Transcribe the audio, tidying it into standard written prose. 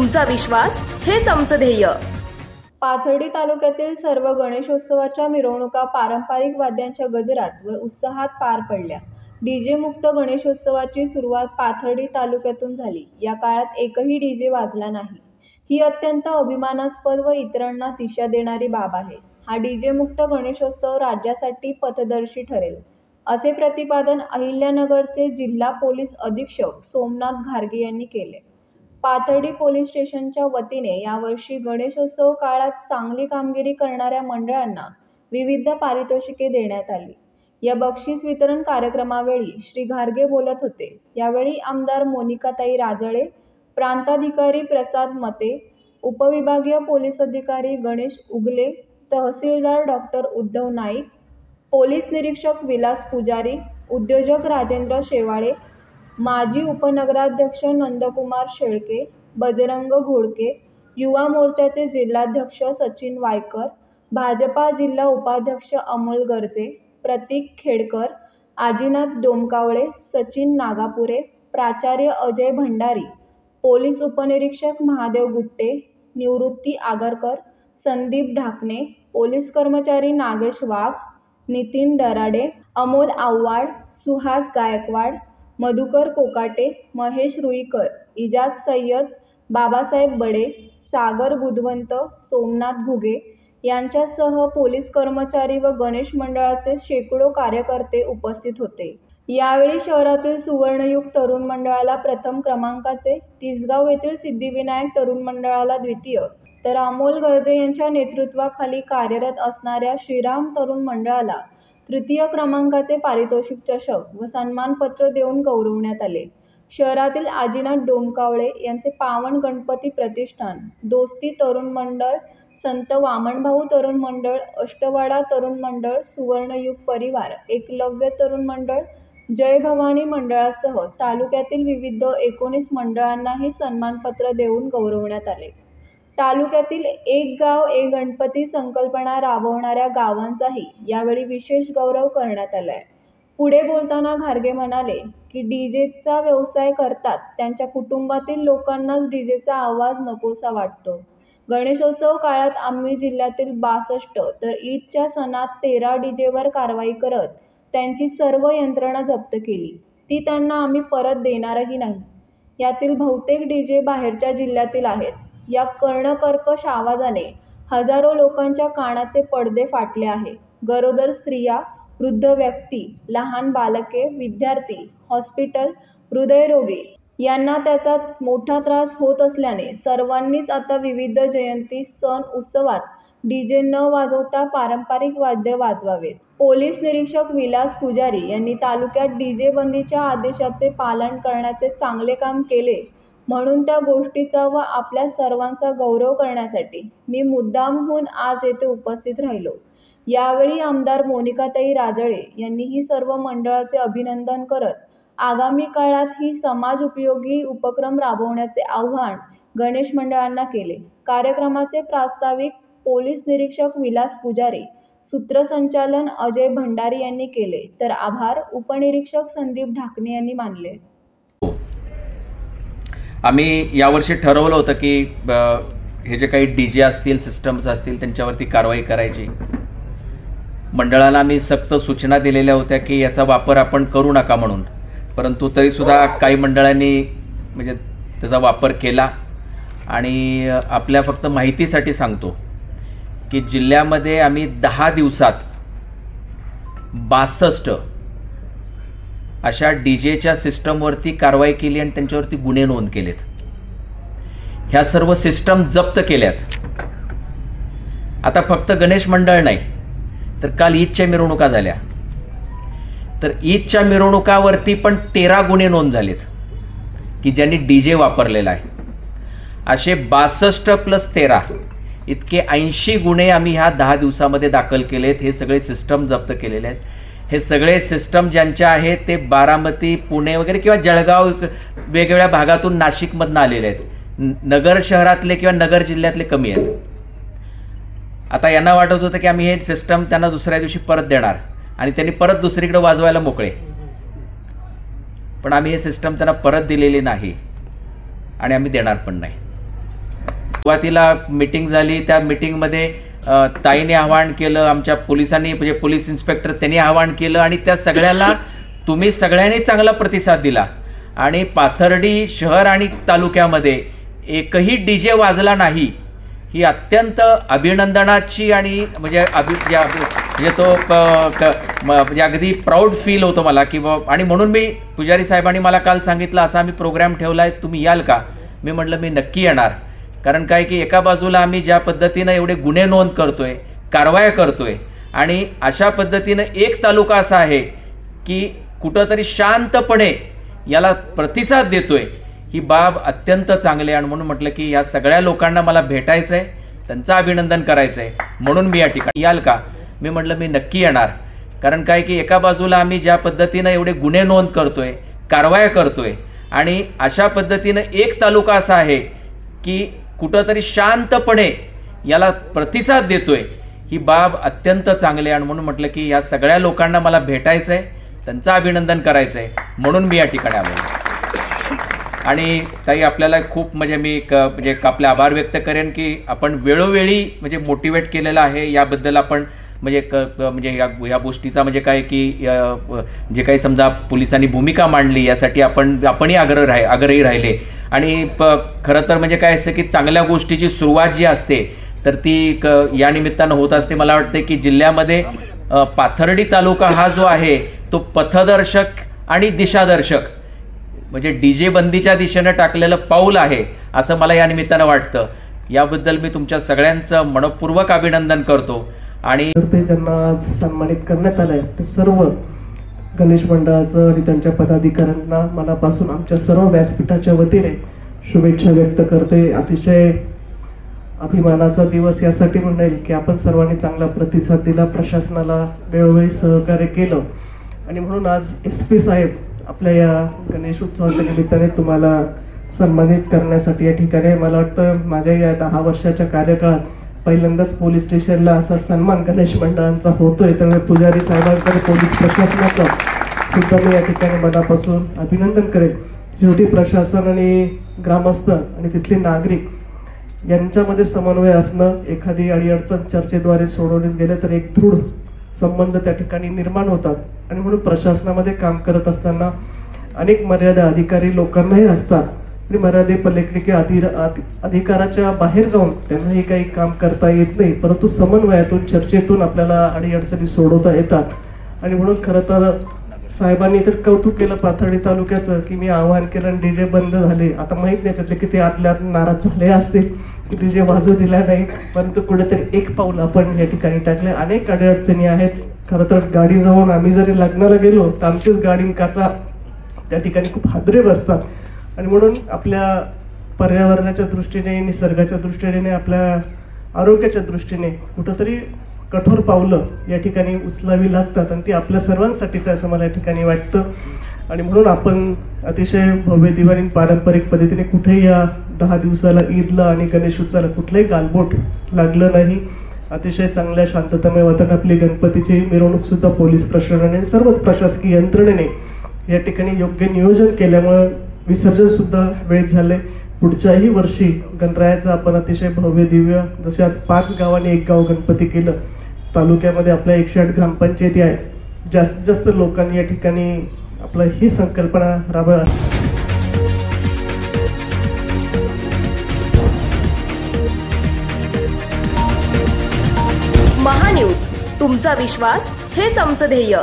तुमचा विश्वास हेच आमचं ध्येय। पाथर्डी तालुक्यातील सर्व गणेशोत्सवाच्या मिरवणुका पारंपरिक वाद्यांच्या गजरात व उत्साहात पार पडल्या। डीजे मुक्त गणेशोत्सवाची सुरुवात पाथर्डी तालुक्यातून झाली। या काळात एकही डीजे वाजला नाही। ही अत्यंत अभिमानास्पद व इतरांना दिशा देणारी बाब आहे। हा डीजे मुक्त गणेशोत्सव राज्यासाठी पथदर्शी ठरेल, असे प्रतिपादन अहिल्यानगरचे जिल्हा पोलीस अधीक्षक सोमनाथ घारगे यांनी केले। पाथर्डी पोलीस स्टेशनच्या वतीने यावर्षी गणेशोत्सव काळात चांगली कामगिरी करणाऱ्या मंडळांना विविध पारितोषिके देण्यात आली। या बक्षीस वितरण कार्यक्रमावेळी श्री घारगे बोलत होते। यावेळी आमदार मोनिकाताई राजळे, प्रांताधिकारी प्रसाद मते, उपविभागीय पोलीस अधिकारी गणेश उगले, तहसीलदार डॉक्टर उद्धव नाईक, पोलीस निरीक्षक विलास पुजारी, उद्योजक राजेंद्र शेवाळे, माजी उपनगराध्यक्ष नंदकुमार शेळके, बजरंग घोडके, युवा मोर्चाचे जिल्हाध्यक्ष सचिन वायकर, भाजपा जिल्हा उपाध्यक्ष अमोल गर्जे, प्रतीक खेडकर, आजीनाथ डोमकावळे, सचिन नागापुरे, प्राचार्य अजय भंडारी, पोलीस उपनिरीक्षक महादेव गुट्टे, निवृत्ती आगरकर, संदीप ढाकणे, पोलीस कर्मचारी नागेश वाघ, नितीन डराडे, अमोल आव्हाड, सुहास गायकवाड, मधुकर कोकाटे, महेश रुईकर, इजाज सय्यद, बाबासाहेब बडे, सागर बुधवंत, सोमनाथ घुगे यांच्यासह पोलीस कर्मचारी व गणेश मंडळाचे शेकडो कार्यकर्ते उपस्थित होते। यावेळी शहरातील सुवर्णयुग तरुण मंडळाला प्रथम क्रमांकाचे, तिसगाव येथील सिद्धिविनायक तरुण मंडळाला द्वितीय, तर अमोल गर्जे यांच्या नेतृत्वाखाली कार्यरत असणाऱ्या श्रीराम तरुण मंडळाला तृतीय क्रमांकाचे पारितोषिक चषक व सन्मानपत्र देऊन गौरवण्यात आले। शहरातील आजीनाथ डोमकावळे यांचे पावन गणपती प्रतिष्ठान, दोस्ती तरुण मंडळ, संत वामनभाऊ तरुण मंडळ, अष्टवाडा तरुण मंडळ, सुवर्णयुग परिवार, एकलव्य तरुण मंडळ, जय भवानी मंडळासह तालुक्यातील विविध 19 मंडळांनाही सन्मानपत्र देऊन गौरवण्यात आले। तालुक्यातील एक गाव एक गणपती संकल्पना राबवणाऱ्या गावांचाही यावेळी विशेष गौरव करण्यात आलाय। पुढे बोलताना घारगे म्हणाले की डीजेचा व्यवसाय करतात त्यांच्या कुटुंबातील लोकांनाच डीजेचा आवाज नकोसा वाटतो। गणेशोत्सव काळात आम्ही जिल्ह्यातील 62 तर ईदच्या सणात 13 डीजेवर कारवाई करत त्यांची सर्व यंत्रणा जप्त केली। ती त्यांना आम्ही परत देणारही नाही। यातील बहुतेक डीजे बाहेरच्या जिल्ह्यातील आहेत। या कर्णकर्कश आवाजाने हजारो लोकांच्या कानाचे पडदे फाटले आहे। गरोदर स्त्रिया, वृद्ध व्यक्ती, लहान बालके, विद्यार्थी, हॉस्पिटल, हृदयरोगी यांना त्याचा मोठा त्रास होत असल्याने सर्वांनीच आता विविध जयंती, सण, उत्सवात डीजे न वाजवता पारंपरिक वाद्य वाजवावेत। पोलीस निरीक्षक विलास पुजारी यांनी तालुक्यात डीजे बंदीच्या आदेशाचे पालन करण्याचे चांगले काम केले, म्हणून त्या गोष्टीचा व आपल्या सर्वांचा गौरव करण्यासाठी मी मुद्दामहून आज येथे उपस्थित राहिलो। यावेळी आमदार मोनिकाताई राजळे यांनीही सर्व मंडळाचे अभिनंदन करत आगामी काळात ही समाज उपयोगी उपक्रम राबवण्याचे आवाहन गणेश मंडळांना केले। कार्यक्रमाचे प्रास्ताविक पोलीस निरीक्षक विलास पुजारी, सूत्रसंचालन अजय भंडारी यांनी केले, तर आभार उपनिरीक्षक संदीप ढाकणे यांनी मानले। आम्ही यावर्षी ठरवलं होतं की हे जे काही डीजे असतील, सिस्टम्स असतील, त्यांच्यावरती कारवाई करायची। मंडळाला आम्ही सक्त सूचना दिलेल्या होत्या की याचा वापर आपण करू नका म्हणून, परंतु तरीसुद्धा काही मंडळांनी म्हणजे त्याचा वापर केला। आणि आपल्या फक्त माहितीसाठी सांगतो की जिल्ह्यामध्ये आम्ही 10 दिवसात 62 अशा डीजेच्या सिस्टमवरती कारवाई केली आणि त्यांच्यावरती गुन्हे नोंद केलेत। ह्या सर्व सिस्टम जप्त केल्यात। आता फक्त गणेश मंडळ नाही, तर काल ईदच्या मिरवणुका झाल्या, तर ईदच्या मिरवणुकावरती पण 13 गुन्हे नोंद झालेत की ज्यांनी डीजे वापरलेला आहे। असे 62 + 13 इतके 80 गुन्हे आम्ही ह्या 10 दिवसामध्ये दाखल केलेत। हे सगळे सिस्टम जप्त केलेले आहेत। हे सगळे सिस्टम ज्यांचे आहेत ते बारामती, पुणे वगैरे किंवा जळगाव वेगवेगळ्या भागातून, नाशिकमधून आलेले आहेत। नगर शहरातले किंवा नगर जिल्ह्यातले कमी आहेत। आता यांना वाटत होतं की आम्ही हे सिस्टम त्यांना दुसऱ्या दिवशी परत देणार आणि त्यांनी परत दुसरीकडे वाजवायला मोकळे, पण आम्ही हे सिस्टम त्यांना परत दिलेली नाही आणि आम्ही देणार पण नाही। सुरुवातीला मीटिंग झाली, त्या मीटिंगमध्ये ताईने आवाहन केलं, आमच्या पोलिसांनी म्हणजे पोलीस इन्स्पेक्टर त्यांनी आवाहन केलं आणि त्या सगळ्याला तुम्ही सगळ्यांनी चांगला प्रतिसाद दिला आणि पाथर्डी शहर आणि तालुक्यामध्ये एकही DJ वाजला नाही, ही अत्यंत अभिनंदनाची आणि म्हणजे तो म्हणजे अगदी प्राऊड फील होतो मला की आणि म्हणून मी पुजारी साहेबांनी मला काल सांगितलं असा आम्ही प्रोग्राम ठेवला आहे, तुम्ही याल का? मी म्हटलं मी नक्की येणार. कारण काय की एका बाजूला आम्ही ज्या पद्धतीनं एवढे गुन्हे नोंद करतोय, कारवाया करतोय आणि अशा पद्धतीनं एक तालुका असा आहे की कुठंतरी शांतपणे याला प्रतिसाद देतोय, ही बाब अत्यंत चांगली आहे. आणि म्हणून म्हटलं की या सगळ्या लोकांना मला भेटायचं आहे, त्यांचं अभिनंदन करायचं आहे, म्हणून मी या ठिकाणी याल का? मी म्हटलं मी नक्की येणार. कारण काय की एका बाजूला आम्ही ज्या पद्धतीनं एवढे गुन्हे नोंद करतोय, कारवाया करतोय आणि अशा पद्धतीनं एक तालुका असा आहे की कुठंतरी शांतपणे याला प्रतिसाद देतोय, ही बाब अत्यंत चांगली आहे. आणि म्हणून म्हटलं की या सगळ्या लोकांना मला भेटायचं आहे, त्यांचं अभिनंदन करायचं आहे, म्हणून मी या ठिकाणी आलो. आणि ताई आपल्याला खूप म्हणजे मी म्हणजे आपले आभार व्यक्त करेन की आपण वेळोवेळी म्हणजे मोटिवेट केलेलं आहे. याबद्दल आपण म्हणजे या गोष्टीचा म्हणजे काय की जे काही समजा पोलिसांनी भूमिका मांडली यासाठी आपणही आग्रही राहिले. आणि खरं तर म्हणजे काय असतं की चांगल्या गोष्टीची सुरुवात जी असते तर ती या निमित्तानं होत असते. मला वाटते की जिल्ह्यामध्ये पाथर्डी तालुका हा जो आहे तो पथदर्शक आणि दिशादर्शक म्हणजे DJ बंदीच्या दिशेनं टाकलेलं पाऊल आहे असं मला या निमित्तानं वाटतं. याबद्दल मी तुमच्या सगळ्यांचं मनपूर्वक अभिनंदन करतो. आणि ज्यांना आज सन्मानित करण्यात आलंय ते सर्व गणेश मंडळाचं आणि त्यांच्या पदाधिकाऱ्यांना मनापासून आमच्या सर्व व्यासपीठाच्या वतीने शुभेच्छा व्यक्त करते. अतिशय अभिमानाचा दिवस यासाठी म्हणेल की आपण सर्वांनी चांगला प्रतिसाद दिला, प्रशासनाला वेळोवेळी सहकार्य केलं आणि म्हणून आज SP साहेब आपल्या या गणेश उत्सवाच्या निमित्ताने तुम्हाला सन्मानित करण्यासाठी या ठिकाणी. मला वाटतं माझ्या या 10 वर्षाच्या कार्यकाळात पहिल्यांदाच पोलीस स्टेशनला असा सन्मान गणेश मंडळांचा होतोय. त्यामुळे पुजारी साहेबांचा पोलीस प्रशासनाचा सुद्धा मी या ठिकाणी मनापासून अभिनंदन करेन. शेवटी प्रशासन आणि ग्रामस्थ आणि तिथले नागरिक यांच्यामध्ये समन्वय असणं, एखादी अडीअडचण चर्चेद्वारे सोडवली गेलं तर एक दृढ संबंध त्या ठिकाणी निर्माण होतात. आणि म्हणून प्रशासनामध्ये काम करत असताना अनेक मर्यादा अधिकारी लोकांनाही असतात आणि मर्यादे पलीकडे अधिकाराच्या बाहेर जाऊन त्यांनाही काही काम करता येत नाही, परंतु समन्वयातून चर्चेतून आपल्याला अडीअडचणी सोडवता येतात. आणि म्हणून खरं तर साहेबांनी तर कौतुक केलं पाथर्डी तालुक्याचं की मी आवाहन केलं आणि DJ बंद झाले. आता माहीत नाही त्याच्यातले की ते आतल्या नाराज झाले असतील की DJ वाजू दिला नाही, परंतु कुठेतरी एक पाऊल आपण या ठिकाणी टाकले. अनेक अडीअडचणी आहेत. खरं तर गाडी जाऊन आम्ही जरी लग्नाला गेलो तर आमचीच गाडी काचा त्या ठिकाणी खूप हादरे बसतात. आणि म्हणून आपल्या पर्यावरणाच्या दृष्टीने, निसर्गाच्या दृष्टीने, आपल्या आरोग्याच्या दृष्टीने कुठंतरी कठोर पावलं या ठिकाणी उचलावी लागतात आणि ती आपल्या सर्वांसाठीच आहे असं मला या ठिकाणी वाटतं. आणि म्हणून आपण अतिशय भव्य दिवाळी पारंपरिक पद्धतीने कुठेही या 10 दिवसाला ईदला आणि गणेश उत्सवाला कुठलंही गालबोट लागलं नाही. अतिशय चांगल्या शांततामय वातावरण आपली गणपतीची मिरवणूकसुद्धा पोलीस प्रशासनाने सर्वच प्रशासकीय यंत्रणेने या ठिकाणी योग्य नियोजन केल्यामुळं विसर्जनसुद्धा वेळेत झाले. पुढच्याही वर्षी गणरायाचं आपण अतिशय भव्य दिव्य, जसे आज 5 गावांनी 1 गाव गणपती केलं, तालुक्यामध्ये आपल्या 108 ग्रामपंचायती आहे, जास्तीत जास्त लोकांनी या ठिकाणी आपलं ही संकल्पना राबवावी. महान्यूज, तुमचा विश्वास हेच आमचं ध्येय.